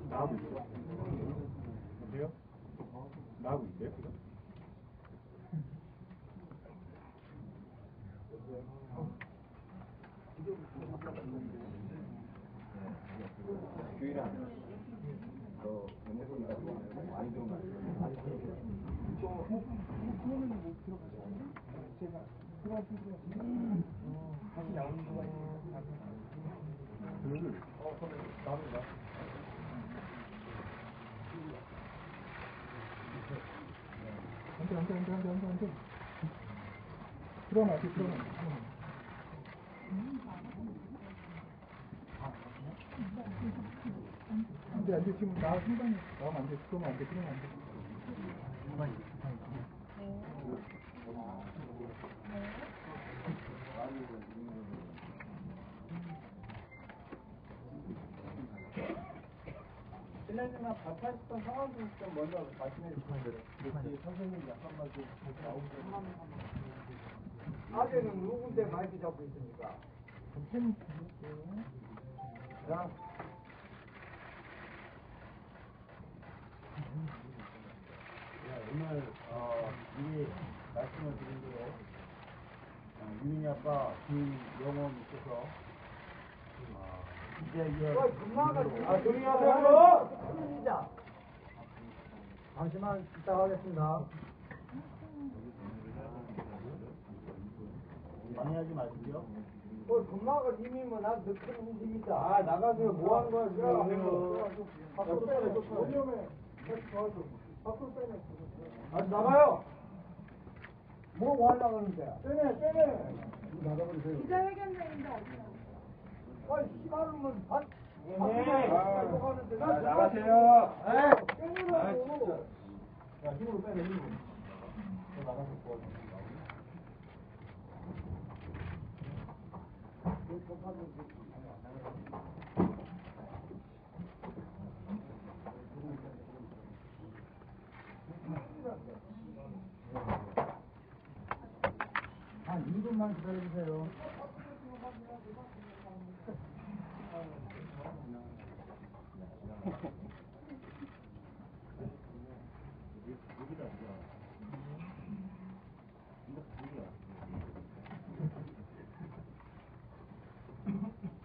나하고 있어요? 어때요? 나하고 있어요 지금? 주일아 너 연애소리가 많이 들어온 거 아니야? 그러면 뭐 들어가시나요? 제가 들어가시면 다시 나오는 거가 있어요. 나도 안돼 들어놔 안돼 지금 나 순간에 나오면 안돼 들어오면 안돼 실례지만 발표했던 상황 좀 먼저 말씀해 주시면 돼요. 선생님이 약간만 좀 나오고. 아재는 누군데 마이크 잡고 있습니까? 선생님 주실게요. 자, 오늘 미리 말씀을 드린 대로 유민이 아빠 김영원님께서 이제 금마가 조용히 하세요. 진짜. 잠시만 이따 하겠습니다. 방해하지 마시죠. 금마가 이미 뭐난 늦게 움직이자. 아, 나가세요. 뭐 하는 거야, 지금? 밖으로 빼내, 좀 위험해. 밖으로 빼내. 아, 나가요. 뭐 하려고 하는데? 빼내. 나가버리세요. 기자회견장인데 어디서? 아이, 씨발놈은 밭. 나가세요. 빼내라고. 야, 힘으로 빼내, 힘으로. 나가서 도와줘. 한 2분만 기다려주세요.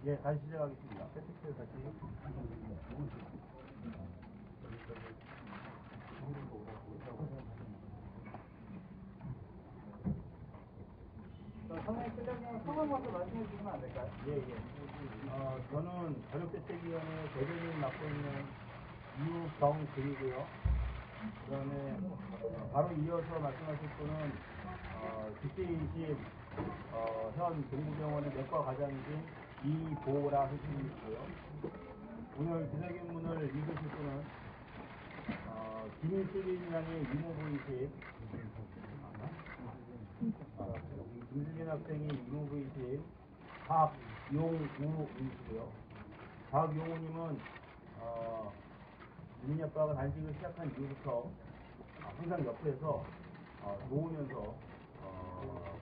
예, 다시 시작하겠습니다. 선생님, 실장님 소감 먼저 말씀해 주시면 안 될까요? 예. 저는 자력대책위원회 대변인 맡고 있는 유경근이고요. 그 다음에 바로 이어서 말씀하실 분은 집계이신 현 동부병원의 내과 과장이신 이보라 선생님이시고요. 오늘 기자회견문을 읽으실 분은 김수빈 양의 이모부이신 김수빈 학생이 이모부이신 박용우님이시고요. 박용우님은 유민이 아빠가 단식을 시작한 이후부터 항상 옆에서 도우면서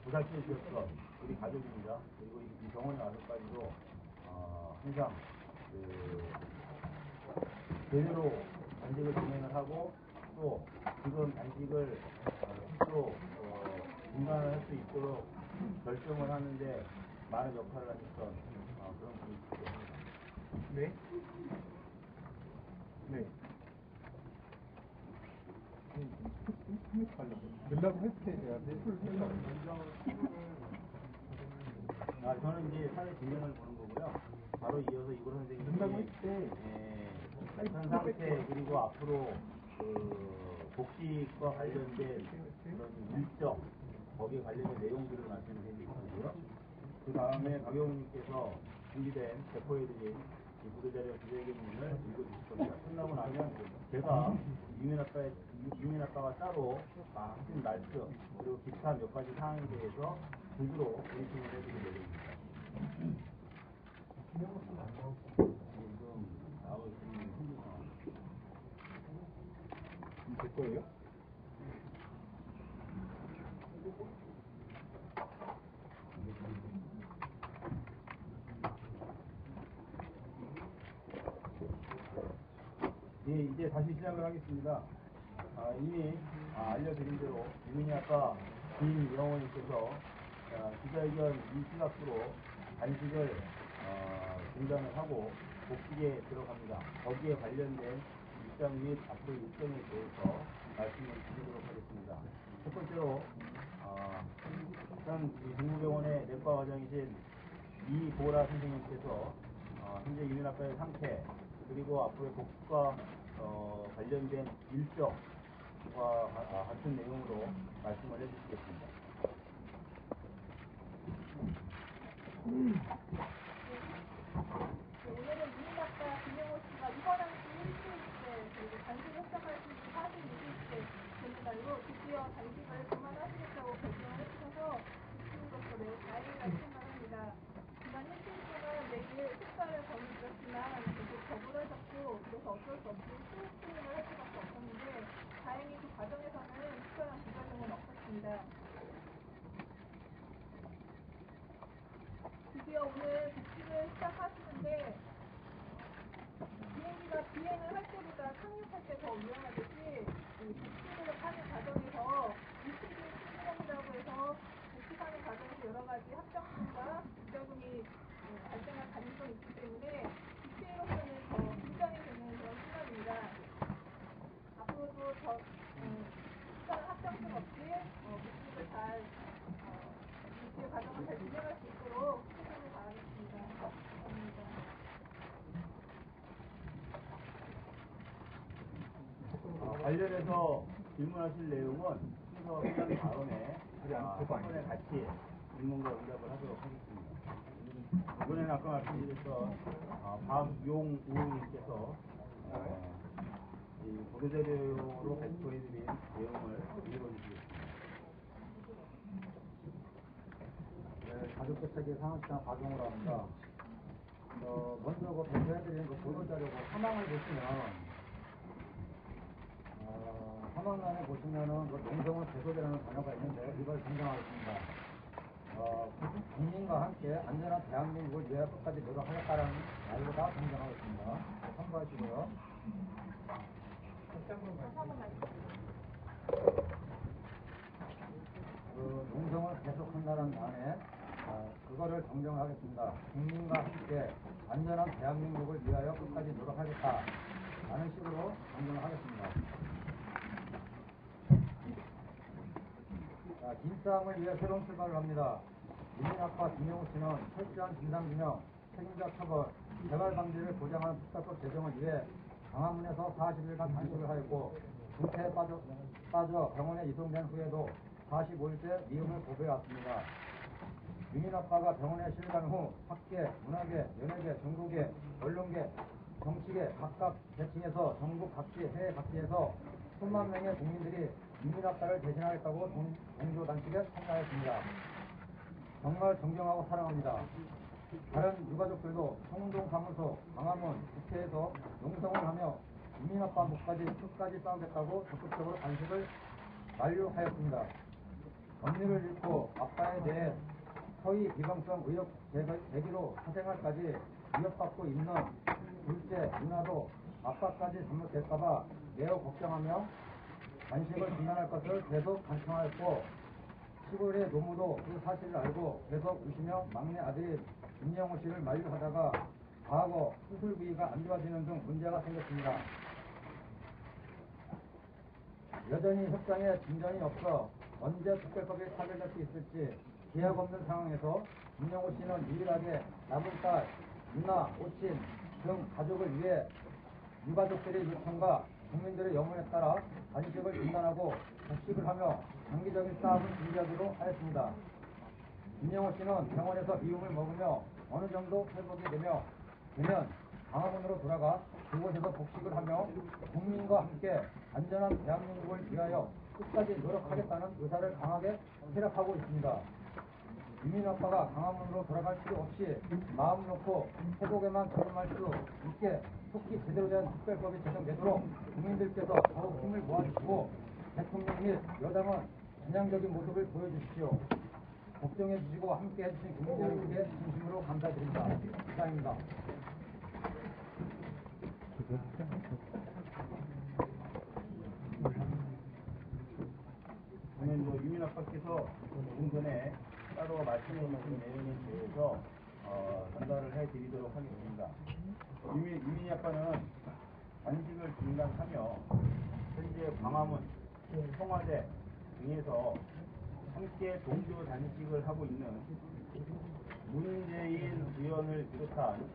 보살펴 주셨던 우리 가족입니다. 그리고 이 병원에 와서까지도 항상 제대로 단식을 진행을 하고 또 지금 단식을 스스로 중단을 할 수 있도록 결정을 하는데 많은 역할을 하셨던 그런 분이시죠. 네. 연락을 했을 때 내가 저는 이제 사회 진행을 보는 거고요. 바로 이어서 이걸 선생님이 현 상태 그리고 앞으로 복지과 관련된 그런 일정 거기에 관련된 내용들을 말씀드리는 거고요. 그 다음에 박영훈님께서 준비된 배포해드린 이 보도자료 기자회견문을 읽어주실 겁니다. 끝나고 나면 제가 유민 아빠가 따로 하신 말씀 그리고 기타 몇 가지 사항에 대해서 구두로 브리핑을 해드릴 예정입니다. 지금 나오고 있는 현재 상황. 제 거예요? 예, 이제 다시 시작을 하겠습니다. 이미 알려드린 대로 유민이 아빠 김영원님께서 기자회견 이시각으로 단식을 중단을 하고 복직에 들어갑니다. 거기에 관련된 입장 및 앞으로 일정에 대해서 말씀을 드리도록 하겠습니다. 첫 번째로 일단 동부병원의 내과 과장이신 이보라 선생님께서 현재 유민 아빠의 상태 그리고 앞으로의 복직과 관련된 일정과 같은 내용으로 말씀을 해주시겠습니다. 오늘은 유민 아빠 김영호 씨가 입원한 지 일주일째 그리고 단식을 시작하신 지 46일째 되는 날로 드디어 단식을 그만하시겠다고 결정을 해주셔서 주치의로서 매우 다행이라고 생각합니다. 지난 일주일 동안 매일 식사를 권유드렸지만 계속 거부하셨고 그래서 어쩔 수 없이 수습을 할 수밖에 없었는데 다행히 그 과정에서는 특별한 부작용은 없었습니다. 드디어 오늘 복직을 시작하시는데 비행기가 비행을 할 때보다 착륙할 때 더 위험하듯이 복직을 하는 과정에서 미치기 신경이라고 해서 복직하는 과정에서 여러 가지 합병증과 부작용이 발생할 가능성이 있기 때문에 주치의로서는 더 긴장이 되는 그런 시간입니다. 앞으로도 더 특별한 합병증 없이 복직을 잘 복직의 과정을 잘 진행할 수 있도록 최선을 다하겠습니다. 감사합니다. 관련해서 질문하실 내용은 순서 끝난 다음에 한 번에 같이 질문과 응답을 하도록 하겠습니다. 이번에는 아까 말씀드렸던 박용우님께서 이 보도자료로 배포해드린 내용을 읽어주시겠습니다. 네, 가족대책의 상황시장 박용우라고 합니다. 먼저 그 배포해드린 그 보도자료 사망을 보시면 사망란에 보시면은 그 농성을 배속이라는 단어가 있는데 이걸 등장하겠습니다. 국민과 함께 안전한 대한민국을 위해 끝까지 노력하겠다라는 말로가 등장하고 있습니다. 참고하시고요. 그 농성을 계속한다는 말에 그거를 정정을 하겠습니다. 국민과 함께 안전한 대한민국을 위하여 끝까지 노력하겠다 라는 식으로 정정을 하겠습니다. 김싸움을 위해 새로운 출발을 합니다. 유민 아빠 김영우 씨는 철저한 진상규명, 책임자 처벌, 재발 방지를 보장하는 특별법 제정을 위해 광화문에서 40일간 단식을 하였고 중태에 빠져 병원에 이송된 후에도 45일째 미움을 고배해왔습니다. 유민 아빠가 병원에 실려간 후 학계, 문화계, 연예계, 정보계, 언론계, 정치계 각각 계층에서 전국 각지, 해외 각지에서 수만 명의 국민들이 유민 아빠를 대신하겠다고 동조단식에 참가했습니다. 정말 존경하고 사랑합니다. 다른 유가족들도 성동사무소, 광화문, 국회에서 농성을 하며 유민 아빠 목까지 끝까지 싸우겠다고 적극적으로 단식을 만류하였습니다. 언니를 잃고 아빠에 대해 허위 비방성 의혹 제기로 사생활까지 위협받고 있는 둘째 누나도 아빠까지 잘못될까봐 매우 걱정하며 단식을 중단할 것을 계속 간청하였고 시골의 노무도 그 사실을 알고 계속 우시며 막내 아들인 김영호 씨를 만류하다가 과거 수술 부위가 안 좋아지는 등 문제가 생겼습니다. 여전히 협상에 진전이 없어 언제 특별법이 타결될 수 있을지 기약 없는 상황에서 김영호 씨는 유일하게 남은 딸, 누나, 오친 등 가족을 위해 유가족들의 요청과 국민들의 염원에 따라 단식을 중단하고 복식을 하며 장기적인 싸움을 준비하기로 하였습니다. 김영호 씨는 병원에서 미움을 먹으며 어느 정도 회복이 되면 광화문으로 돌아가 그곳에서 복식을 하며 국민과 함께 안전한 대한민국을 위하여 끝까지 노력하겠다는 의사를 강하게 체력하고 있습니다. 유민 아빠가 광화문으로 돌아갈 필요 없이 마음 놓고 회복에만 전념할 수 있게 속히 제대로 된 특별법이 제정되도록 국민들께서 더욱 힘을 모아주시고 대통령 및 여당은 전향적인 모습을 보여주십시오. 걱정해 주시고 함께 해주신 국민 여러분께 진심으로 감사드립니다. 이상입니다. 아빠께서 조금 전에 따로 말씀해 주신 내용에 대해서 전달을 해드리도록 하겠습니다. 유민이 아빠는 단식을 중단하며 현재 광화문, 청와대 등에서 함께 동조 단식을 하고 있는 문재인 의원을 비롯한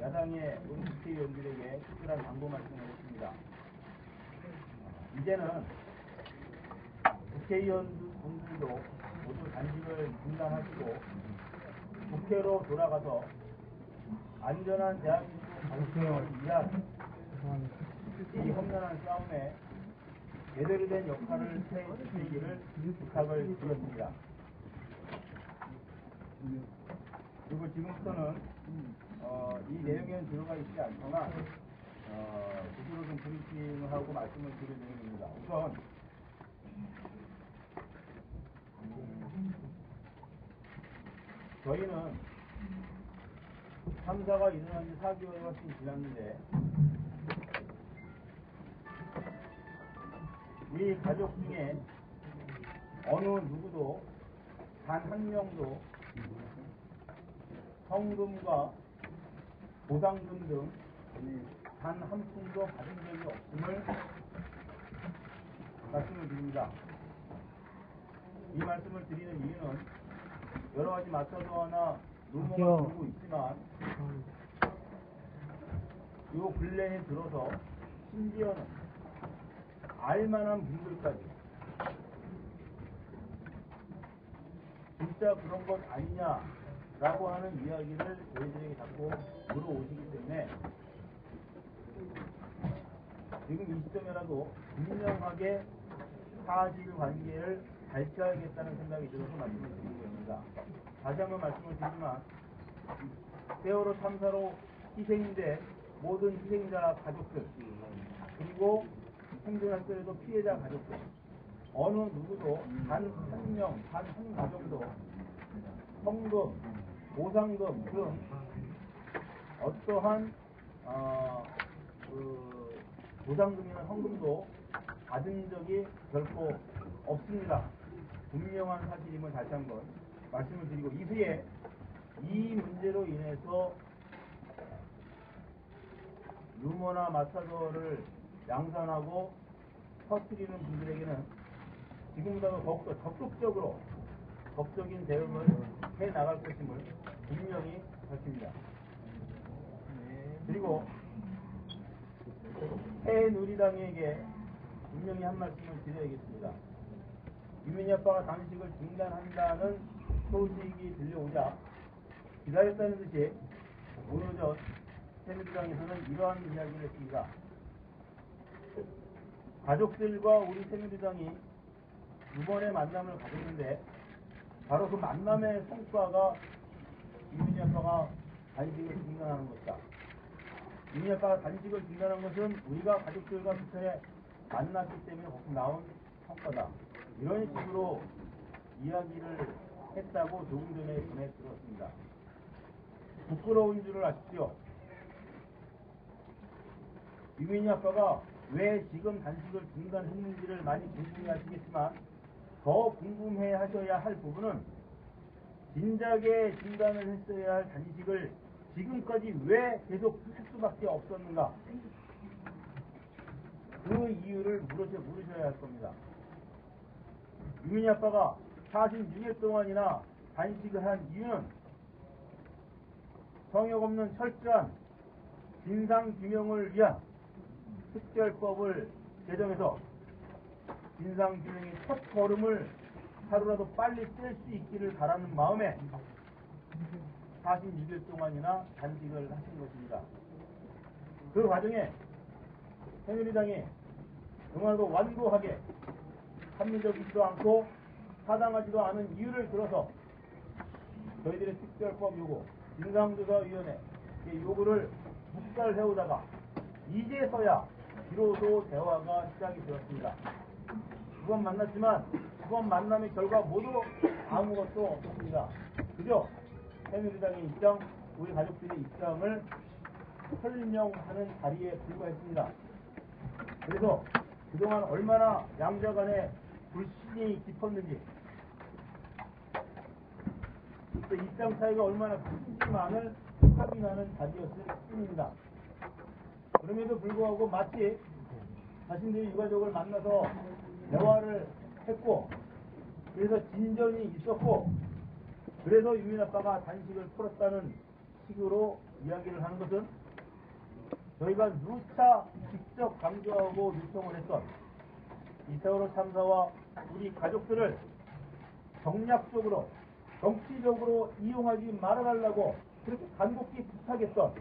야당의 국회의원들에게 특별한 당부 말씀을 했습니다. 이제는 국회의원분들도 모두 단식을 중단하시고 국회로 돌아가서 안전한 대한민국 발전을 위한 이 험난한 싸움에 제대로 된 역할을 해주시기를 부탁을 드렸습니다. 그리고 지금부터는 이 내용에는 들어가 있지 않지만 스스로 좀 브리핑을 하고 말씀을 드릴 내용입니다. 우선 저희는 참사가 일어난 지 4개월이 훨씬 지났는데 우리 가족 중에 어느 누구도 단 한 명도 성금과 보상금 등 단 한 푼도 받은 적이 없음을 말씀을 드립니다. 이 말씀을 드리는 이유는 여러 가지 마사도하나 루머가 돌고 있지만 요 근래에 들어서 심지어는 알만한 분들까지 진짜 그런 것 아니냐라고 하는 이야기를 저희들에게 자꾸 물어오시기 때문에 지금 이 시점에라도 분명하게 사실관계를 밝혀야겠다는 생각이 들어서 말씀을 드리는 겁니다. 다시 한번 말씀을 드리지만 세월호 참사로 희생된 모든 희생자 가족들 그리고 생존했더라도 피해자 가족들 어느 누구도 단 한 명, 단 한 가정도 성금, 보상금 등 어떠한 보상금이나 성금도 받은 적이 결코 없습니다. 분명한 사실임을 다시 한번 말씀을 드리고 이후에 이 문제로 인해서 루머나 마사도를 양산하고 퍼뜨리는 분들에게는 지금보다 더욱더 적극적으로 법적인 대응을 해 나갈 것임을 분명히 밝힙니다. 그리고 새누리당에게 분명히 한 말씀을 드려야겠습니다. 유민희 아빠가 단식을 중단한다는 소식이 들려오자 기다렸다는 듯이 오늘 오전 새누리당에서는 이러한 이야기를 했습니다. 가족들과 우리 새누리당이 두 번의 만남을 가졌는데 바로 그 만남의 성과가 유민희 아빠가 단식을 중단하는 것이다. 유민희 아빠가 단식을 중단한 것은 우리가 가족들과 부천에 만났기 때문에 거기 나온 성과다. 이런 식으로 이야기를 했다고 조금 전에 전해 들었습니다. 부끄러운 줄을 아십시오. 유민희 아빠가 왜 지금 단식을 중단했는지를 많이 궁금해 하시겠지만 더 궁금해 하셔야 할 부분은 진작에 중단을 했어야 할 단식을 지금까지 왜 계속 할 수밖에 없었는가? 그 이유를 물으셔야 할 겁니다. 유민희 아빠가 46일 동안이나 단식을 한 이유는 성역 없는 철저한 진상규명을 위한 특별법을 제정해서 진상규명의 첫 걸음을 하루라도 빨리 뗄 수 있기를 바라는 마음에 46일 동안이나 단식을 하신 것입니다. 그 과정에 새누리당이 그마도 완고하게 합리적이지도 않고 타당하지도 않은 이유를 들어서 저희들의 특별법 요구, 진상조사위원회 요구를 묵살해오다가 이제서야 비로소 대화가 시작이 되었습니다. 두 번 만났지만 두 번 만남의 결과 모두 아무것도 없습니다. 그저 새누리당의 입장, 우리 가족들의 입장을 설명하는 자리에 불과했습니다. 그래서 그동안 얼마나 양자 간에 불신이 깊었는지, 또 입장 차이가 얼마나 큰지만을 확인하는 자리였을 뿐입니다. 그럼에도 불구하고 마치 자신들이 유가족을 만나서 대화를 했고, 그래서 진전이 있었고, 그래서 유민 아빠가 단식을 풀었다는 식으로 이야기를 하는 것은 저희가 누차 직접 강조하고 요청을 했던 이 세월호 참사와 우리 가족들을 정략적으로 정치적으로 이용하지 말아달라고 그렇게 간곡히 부탁했던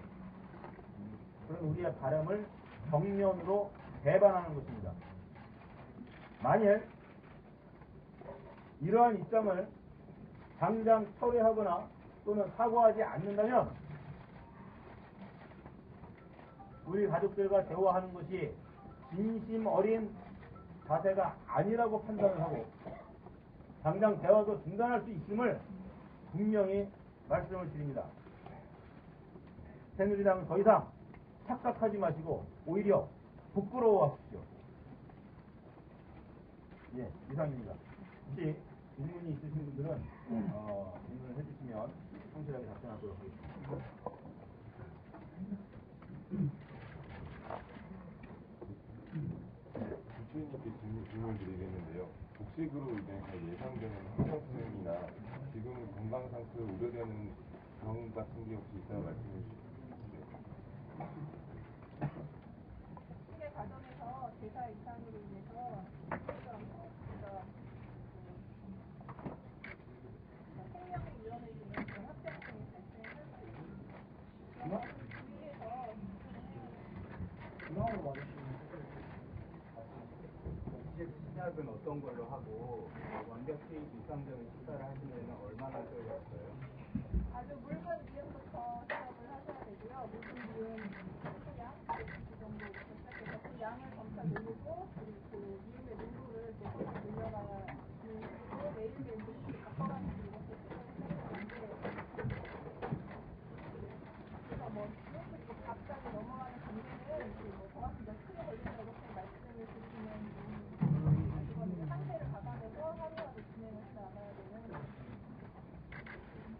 그런 우리의 바람을 정면으로 배반하는 것입니다. 만일 이러한 입장을 당장 철회하거나 또는 사과하지 않는다면 우리 가족들과 대화하는 것이 진심 어린 자세가 아니라고 판단을 하고 당장 대화도 중단할 수 있음을 분명히 말씀을 드립니다. 새누리당은 더 이상 착각하지 마시고 오히려 부끄러워하십시오. 예, 이상입니다. 혹시 질문이 있으신 분들은 질문을 해주시면 성실하게 답변하도록 하겠습니다. 주주님께 질문을 드리겠는데요. 복식으로 인해서 예상되는 환경 수행이나 지금 건강 상태가 우려되는 병 같은 게 혹시 있다면 말씀해 주시죠. 복식의 과정에서 대사 이상으로 인해서 생명의 위험을 주는 그런 합병증이 발생을 할 수 있습니다. 그런 것을 주의해서 중앙으로 와주시면 시작은 어떤 걸로 하고 완벽히 일상적인 식사를 하시면 얼마나 걸렸어요? 아주 묽은 미음부터 시작을 하셔야 되고요. 묽은 미음 한 양, 그 정도부터 시작해서 그 양을 점차 늘리고 그리고 그 미음의 농도를 또 점차 늘려나가는 식으로 매일매일 조금씩 바꿔가는 식으로 이렇게 시작을 그래서 뭐 그리고 갑자기 넘어가는 단계는 뭐 정확히 몇 킬로 걸린다 이렇게 말씀을 드리시면 이건 상태를 봐가면서 하루하루 진행을 해 나가야 되는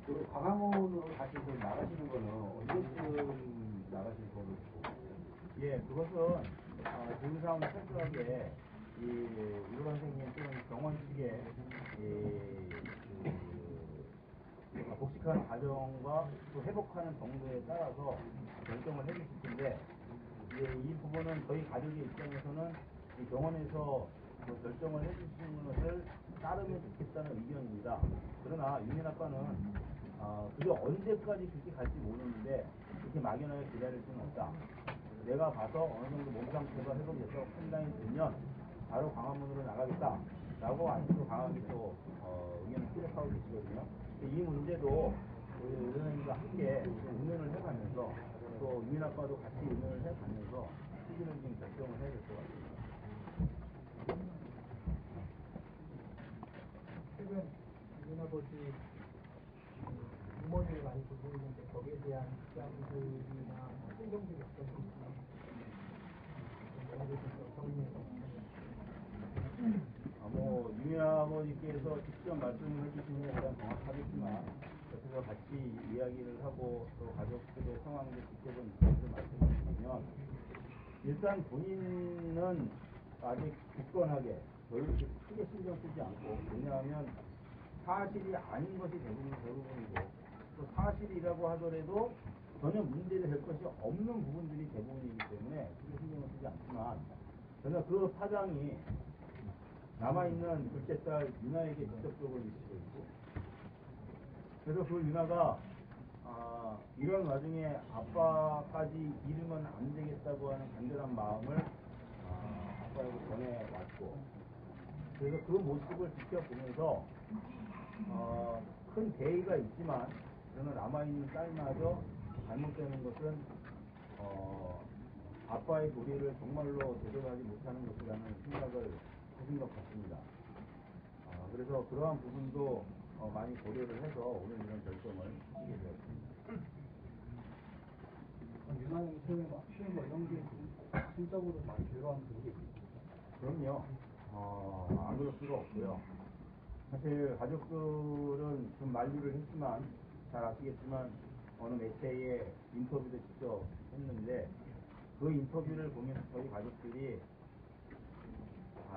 그 광화문으로 다시 좀 나가시는 거는 언제쯤 나가실 거로? 예, 그것은 지금 상황 철저하게 이 의료 선생님 또는 병원 측에 복식하는 과정과 또 회복하는 정도에 따라서 결정을 해주실 텐데 이 부분은 저희 가족의 입장에서는 이 병원에서 결정을 해주시는 것을 따르면 좋겠다는 의견입니다. 그러나 유민 아빠는 그게 언제까지 그렇게 갈지 모르는데 그렇게 막연하게 기다릴 수는 없다. 내가 봐서 어느 정도 몸 상태가 회복돼서 판단이 되면 바로 광화문으로 나가겠다 라고 아직도 강하게 또 의견을 피력하고 계시거든요. 이 문제도 의원님과 함께 의논을 해가면서 또 유민 아빠도 같이 의논을 해가면서 시기적인 결정을 해야 될 것 같습니다. 최근 유민 아버지 부모님이 많이 보고 있는데 거기에 대한 입장들이나 신경들이 어떠신지 유민 아버지께서 직접 말씀을 해주시는 게 가장 정확하겠지만 옆에서 같이 이야기를 하고 또 가족들의 상황도 직접은 입장에서 말씀을 드리면 일단 본인은 아직 굳건하게 별로 크게 신경 쓰지 않고 왜냐하면 사실이 아닌 것이 대부분이고 또 사실이라고 하더라도 전혀 문제될 것이 없는 부분들이 대부분이기 때문에 크게 신경을 쓰지 않지만 저는 그 파장이 남아있는 둘째 딸 유나에게 직접적으로 미치고 있고 그래서 그 유나가 이런 와중에 아빠까지 잃으면 안 되겠다고 하는 간절한 마음을 아빠에게 전해왔고 그래서 그 모습을 지켜보면서 큰 대의가 있지만 저는 남아있는 딸마저 잘못되는 것은 아빠의 도리를 정말로 되돌아가지 못하는 것이라는 생각을 하신 것 같습니다. 그래서 그러한 부분도 많이 고려를 해서 오늘 이런 결정을 하게 되었습니다. 유나님 최근에 막 쉬는 거 이런 게 심적으로 많이 들어가는 게 그럼요. 안 그럴 수가 없고요. 사실 가족들은 좀 만류를 했지만 잘 아시겠지만 어느 매체에 인터뷰도 직접 했는데 그 인터뷰를 보면서 저희 가족들이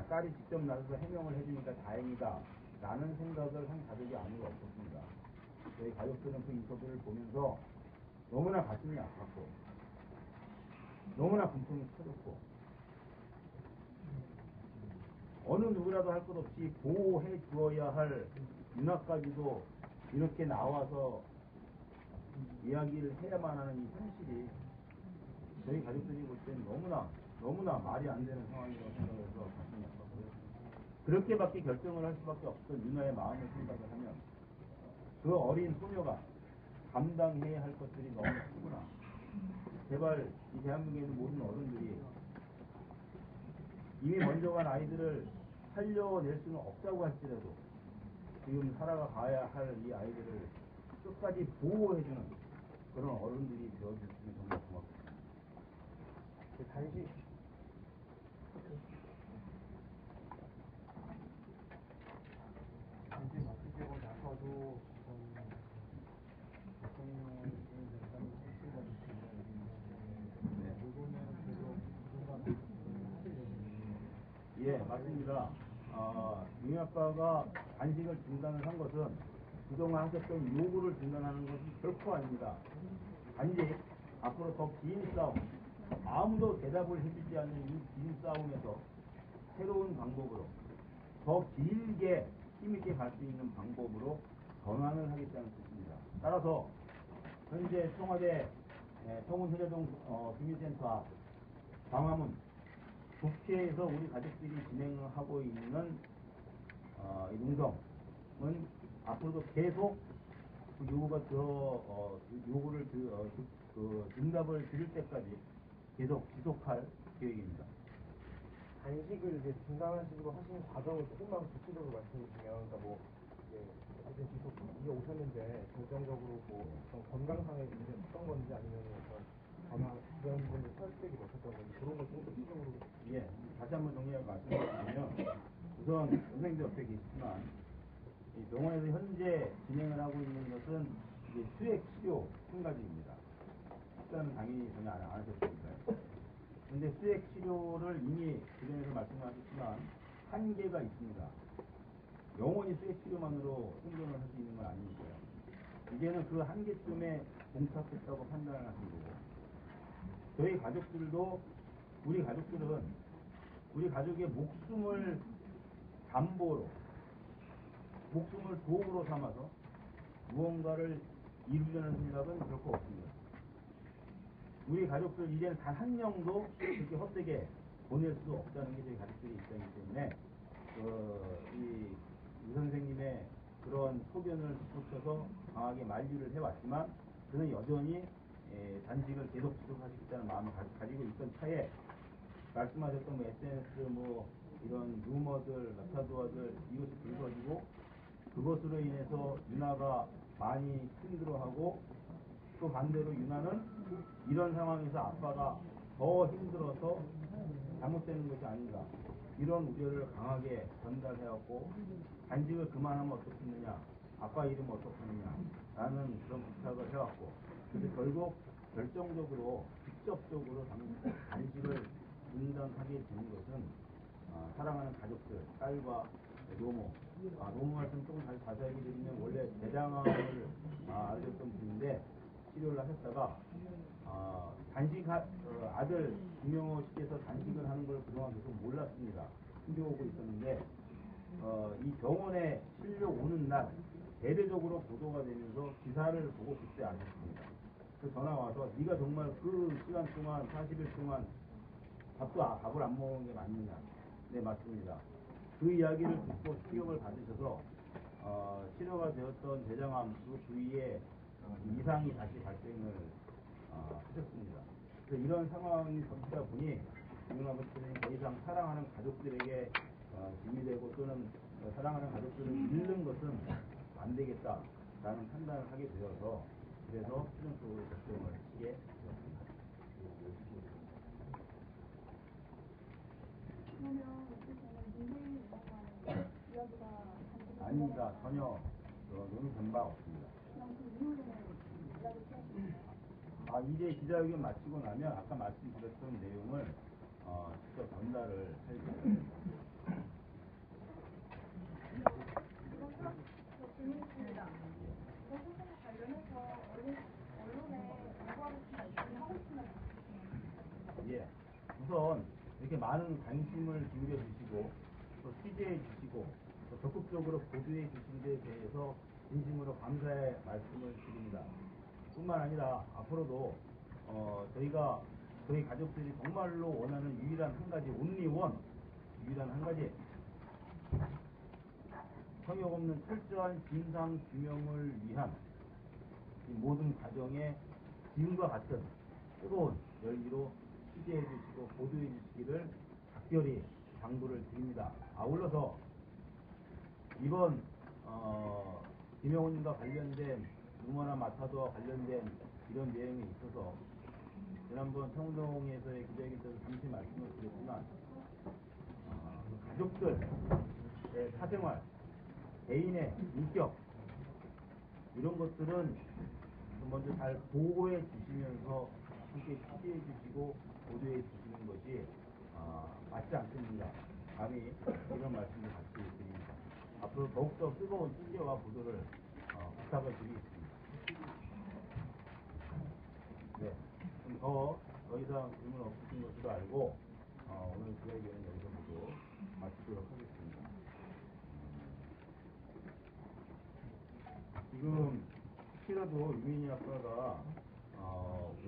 딸이 직접 나서서 해명을 해주니까 다행이다 라는 생각을 한 가족이 아무도 없었습니다. 저희 가족들은 그 인터뷰를 보면서 너무나 가슴이 아팠고 너무나 분통이 터졌고 어느 누구라도 할 것 없이 보호해 주어야 할 누나까지도 이렇게 나와서 이야기를 해야만 하는 이 현실이 저희 가족들이 볼 때는 너무나 말이 안 되는 상황이라고 생각해서 가슴이 아팠고요. 그렇게밖에 결정을 할 수밖에 없던 누나의 마음을 생각을 하면 그 어린 소녀가 감당해야 할 것들이 너무 크구나. 제발 이 대한민국에 있는 모든 어른들이 이미 먼저 간 아이들을 살려낼 수는 없다고 할지라도 지금 살아가야 할 이 아이들을 끝까지 보호해주는 그런 어른들이 되어주시면 정말 고맙습니다. 단식 마치고 나서도 대통령이 된다는 확신과 예, 맞습니다. 유미 아빠가 단식을 중단을 한 것은 그동안 하셨던 요구를 중단하는 것은 결코 아닙니다. 단지 앞으로 더 긴 싸움, 아무도 대답을 해주지 않는 이 긴 싸움에서 새로운 방법으로 더 길게 힘있게 갈 수 있는 방법으로 전환을 하겠다는 뜻입니다. 따라서 현재 청와대 청운효자동 주민센터 앞 광화문 국회에서 우리 가족들이 진행하고 있는 이 농성은 앞으로도 계속 그 요구가 요구를 응답을 드릴 때까지 계속 지속할 계획입니다. 단식을 이제 중단하시고 하시는 과정을 조금만 구체적으로 말씀해 주시면, 그러니까 뭐 이제 어쨌든 계속 이게 오셨는데 결정적으로 뭐 어떤 건강상의 문제 어떤 건지 아니면 어떤 전화 그런 부분을 설득이 어셨던 건지 그런 걸 좀 구체적으로. 예, 다시 한번 정리하고 말씀드리면 우선 선생님들 옆에 계시지만 이 병원에서 현재 진행을 하고 있는 것은 이제 수액 치료 한 가지입니다. 식사는 당연히 전혀 안 하셨으니까요. 그런데 수액 치료를 이미 주변에서 말씀하셨지만 한계가 있습니다. 영원히 수액 치료만으로 생존을 할 수 있는 건 아니니까요. 이제는 그 한계점에 봉착했다고 판단을 하신 거고, 저희 가족들도 우리 가족들은 우리 가족의 목숨을 담보로, 목숨을 도구로 삼아서 무언가를 이루려는 생각은 결코 없습니다. 우리 가족들 이제는 단 한 명도 그렇게 헛되게 보낼 수 없다는 게 저희 가족들의 입장이기 때문에 이 선생님의 그런 소견을 덧붙여서 강하게 만류를 해왔지만 저는 여전히 단식을 계속 지속하시겠다는 마음을 가지고 있던 차에 말씀하셨던 SNS 이런 루머들, 라타도아들 이것이 불거지고 그것으로 인해서 유나가 많이 힘들어하고 또 반대로 유나는 이런 상황에서 아빠가 더 힘들어서 잘못되는 것이 아닌가 이런 우려를 강하게 전달해왔고 단식을 그만하면 어떻겠느냐 아빠 이름 어떻겠느냐 라는 그런 부탁을 해왔고 그래서 결국 결정적으로 직접적으로 단식을 중단하게 되는 것은 사랑하는 가족들 딸과 노모 노모 말씀 조금 다시 자세하게 드리면 원래 대장암을 앓으셨던 분인데 치료를 하셨다가 아들 김영호 씨께서 단식을 하는 걸 그동안 계속 몰랐습니다. 숨겨오고 있었는데 이 병원에 실려 오는 날 대대적으로 보도가 되면서 기사를 보고 그때 아셨습니다. 그 전화 와서 네가 정말 그 시간 동안 40일 동안 밥을 안 먹은 게 맞느냐. 네 맞습니다. 그 이야기를 듣고 충격을 받으셔서 치료가 되었던 대장암 그 부위에 이상이 다시 발생을 하셨습니다. 그래서 이런 상황이 겹치다 보니 김윤아 아버지는 더 이상 사랑하는 가족들에게 짐이 되고 또는 사랑하는 가족들을 잃는 것은 안 되겠다라는 판단을 하게 되어서 그래서 최종적으로 결정을 하시게 되었습니다. 그러면 어쨌든 아닙니다. 전혀 논의된 바 없습니다. 이제 기자회견 마치고 나면 아까 말씀드렸던 내용을 직접 전달을 할 예정입니다. 질문 있습니다. 교수님 관련해서 언론에 요구하는 말씀을 하고 싶은 말씀 예. 우선 이렇게 많은 관심을 기울여 주시고 또 취재해 주시고 또 적극적으로 보도해 주신 데에 대해서 진심으로 감사의 말씀을 드립니다. 뿐만 아니라 앞으로도 저희가 저희 가족들이 정말로 원하는 유일한 한 가지 유일한 한 가지 성역 없는 철저한 진상 규명을 위한 이 모든 과정에 지금과 같은 뜨거운 열기로 취재해 주시고 보도해 주시기를 각별히 당부를 드립니다. 아울러서 이번 김영훈님과 관련된 루머나 마타도와 관련된 이런 내용에 있어서 지난번 청동에서의 기자회견 때도 잠시 말씀을 드렸지만 가족들의 사생활, 개인의 인격 이런 것들은 먼저 잘 보호해 주시면서 함께 취재해 주시고 보도해 주시는 것이 맞지 않습니다. 감히 이런 말씀을 같이 드립니다. 앞으로 더욱더 뜨거운 취재와 보도를 부탁을 드리겠습니다. 네, 좀 더 이상 질문 없으신 것으로 알고 오늘 기자회견은 여기서 모두 마치도록 하겠습니다. 지금 혹시라도 유민희 아빠가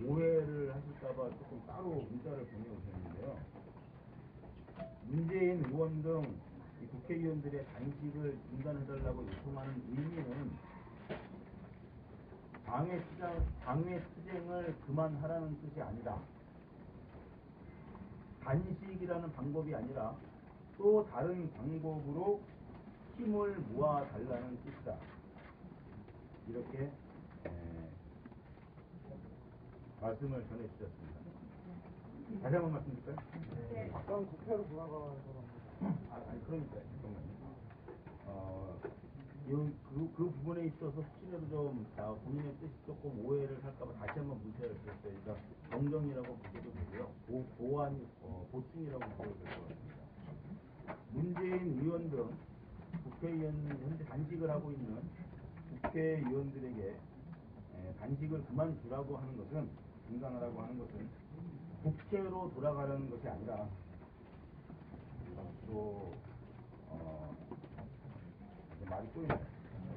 오해를 하실까봐 조금 따로 문자를 보내오셨는데요. 문재인 의원 등 이 국회의원들의 단식을 중단해달라고 요청하는 의미는 당외 투쟁을 그만하라는 뜻이 아니다. 단식이라는 방법이 아니라 또 다른 방법으로 힘을 모아달라는 뜻이다. 이렇게 말씀을 전해주셨습니다. 다시 한번 말씀드릴까요? 네. 그럼 국회로 돌아가서 그러니까요. 그 부분에 있어서 혹시라도 좀 본인의 뜻이 조금 오해를 할까봐 다시 한번 문자를 드렸어요. 그러니까 정정이라고 보셔도 되고요. 보충이라고 보셔도 될 것 같습니다. 문재인 의원 등 국회의원 현재 단식을 하고 있는 국회의원들에게 단식을 그만두라고 하는 것은 중단하라고 하는 것은 국회로 돌아가라는 것이 아니라 또 말이 꼬이네요.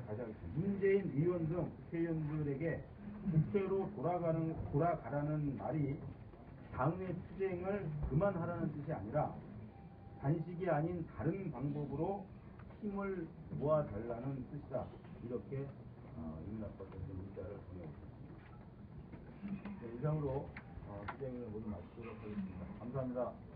다시 하겠습니다. 문재인 의원 등 국회의원들에게 국회로 돌아가라는 말이 당의 투쟁을 그만하라는 뜻이 아니라 단식이 아닌 다른 방법으로 힘을 모아달라는 뜻이다. 이렇게 윤락박사님 문자를 보내오셨습니다. 네, 이상으로 기자회견을 모두 마치도록 하겠습니다. 감사합니다. 네.